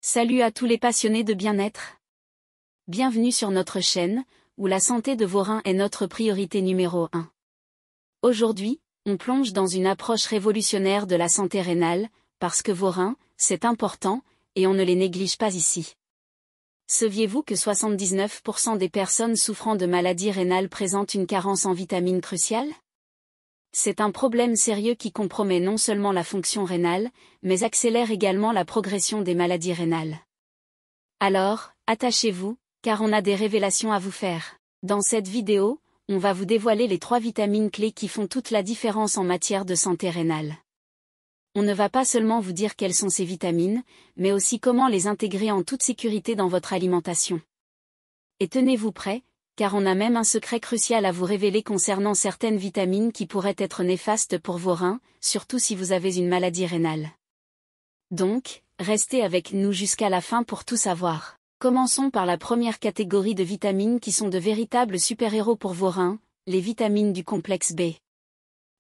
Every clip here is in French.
Salut à tous les passionnés de bien-être. Bienvenue sur notre chaîne, où la santé de vos reins est notre priorité numéro 1. Aujourd'hui, on plonge dans une approche révolutionnaire de la santé rénale, parce que vos reins, c'est important, et on ne les néglige pas ici. Saviez-vous que 79% des personnes souffrant de maladies rénales présentent une carence en vitamines cruciales ? C'est un problème sérieux qui compromet non seulement la fonction rénale, mais accélère également la progression des maladies rénales. Alors, attachez-vous, car on a des révélations à vous faire. Dans cette vidéo, on va vous dévoiler les 3 vitamines clés qui font toute la différence en matière de santé rénale. On ne va pas seulement vous dire quelles sont ces vitamines, mais aussi comment les intégrer en toute sécurité dans votre alimentation. Et tenez-vous prêts, car on a même un secret crucial à vous révéler concernant certaines vitamines qui pourraient être néfastes pour vos reins, surtout si vous avez une maladie rénale. Donc, restez avec nous jusqu'à la fin pour tout savoir. Commençons par la première catégorie de vitamines qui sont de véritables super-héros pour vos reins, les vitamines du complexe B.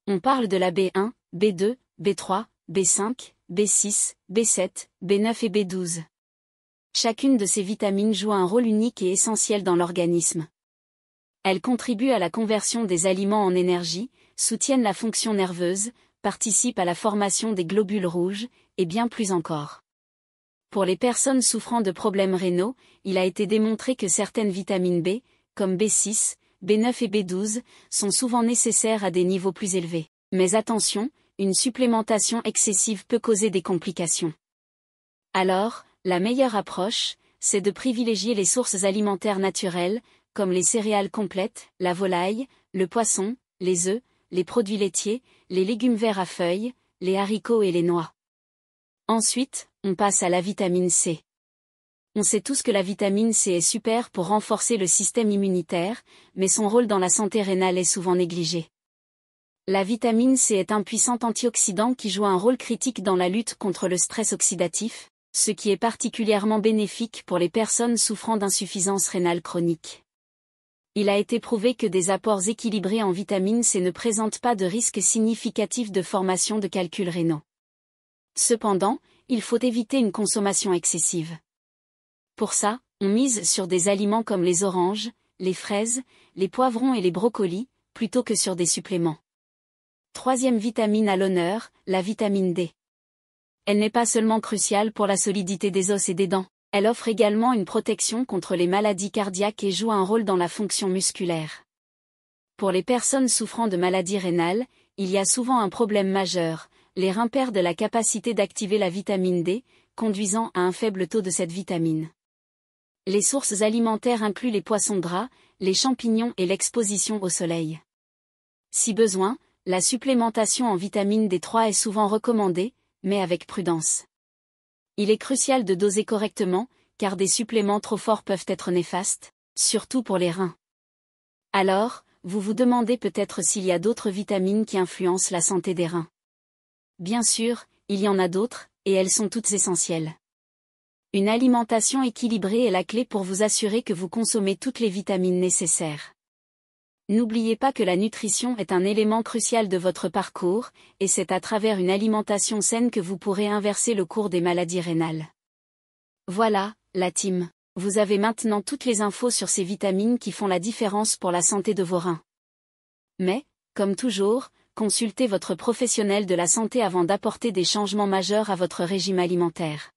On parle de la B1, B2, B3, B5, B6, B7, B9 et B12. Chacune de ces vitamines joue un rôle unique et essentiel dans l'organisme. Elles contribuent à la conversion des aliments en énergie, soutiennent la fonction nerveuse, participent à la formation des globules rouges, et bien plus encore. Pour les personnes souffrant de problèmes rénaux, il a été démontré que certaines vitamines B, comme B6, B9 et B12, sont souvent nécessaires à des niveaux plus élevés. Mais attention, une supplémentation excessive peut causer des complications. Alors, la meilleure approche, c'est de privilégier les sources alimentaires naturelles, comme les céréales complètes, la volaille, le poisson, les œufs, les produits laitiers, les légumes verts à feuilles, les haricots et les noix. Ensuite, on passe à la vitamine C. On sait tous que la vitamine C est super pour renforcer le système immunitaire, mais son rôle dans la santé rénale est souvent négligé. La vitamine C est un puissant antioxydant qui joue un rôle critique dans la lutte contre le stress oxydatif, ce qui est particulièrement bénéfique pour les personnes souffrant d'insuffisance rénale chronique. Il a été prouvé que des apports équilibrés en vitamine C ne présentent pas de risque significatif de formation de calculs rénaux. Cependant, il faut éviter une consommation excessive. Pour ça, on mise sur des aliments comme les oranges, les fraises, les poivrons et les brocolis, plutôt que sur des suppléments. Troisième vitamine à l'honneur, la vitamine D. Elle n'est pas seulement cruciale pour la solidité des os et des dents, elle offre également une protection contre les maladies cardiaques et joue un rôle dans la fonction musculaire. Pour les personnes souffrant de maladies rénales, il y a souvent un problème majeur, les reins perdent la capacité d'activer la vitamine D, conduisant à un faible taux de cette vitamine. Les sources alimentaires incluent les poissons gras, les champignons et l'exposition au soleil. Si besoin, la supplémentation en vitamine D3 est souvent recommandée, mais avec prudence. Il est crucial de doser correctement, car des suppléments trop forts peuvent être néfastes, surtout pour les reins. Alors, vous vous demandez peut-être s'il y a d'autres vitamines qui influencent la santé des reins. Bien sûr, il y en a d'autres, et elles sont toutes essentielles. Une alimentation équilibrée est la clé pour vous assurer que vous consommez toutes les vitamines nécessaires. N'oubliez pas que la nutrition est un élément crucial de votre parcours, et c'est à travers une alimentation saine que vous pourrez inverser le cours des maladies rénales. Voilà, la team. Vous avez maintenant toutes les infos sur ces vitamines qui font la différence pour la santé de vos reins. Mais, comme toujours, consultez votre professionnel de la santé avant d'apporter des changements majeurs à votre régime alimentaire.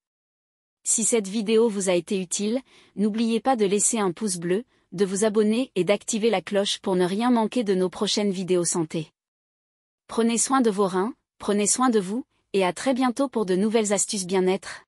Si cette vidéo vous a été utile, n'oubliez pas de laisser un pouce bleu, de vous abonner et d'activer la cloche pour ne rien manquer de nos prochaines vidéos santé. Prenez soin de vos reins, prenez soin de vous, et à très bientôt pour de nouvelles astuces bien-être.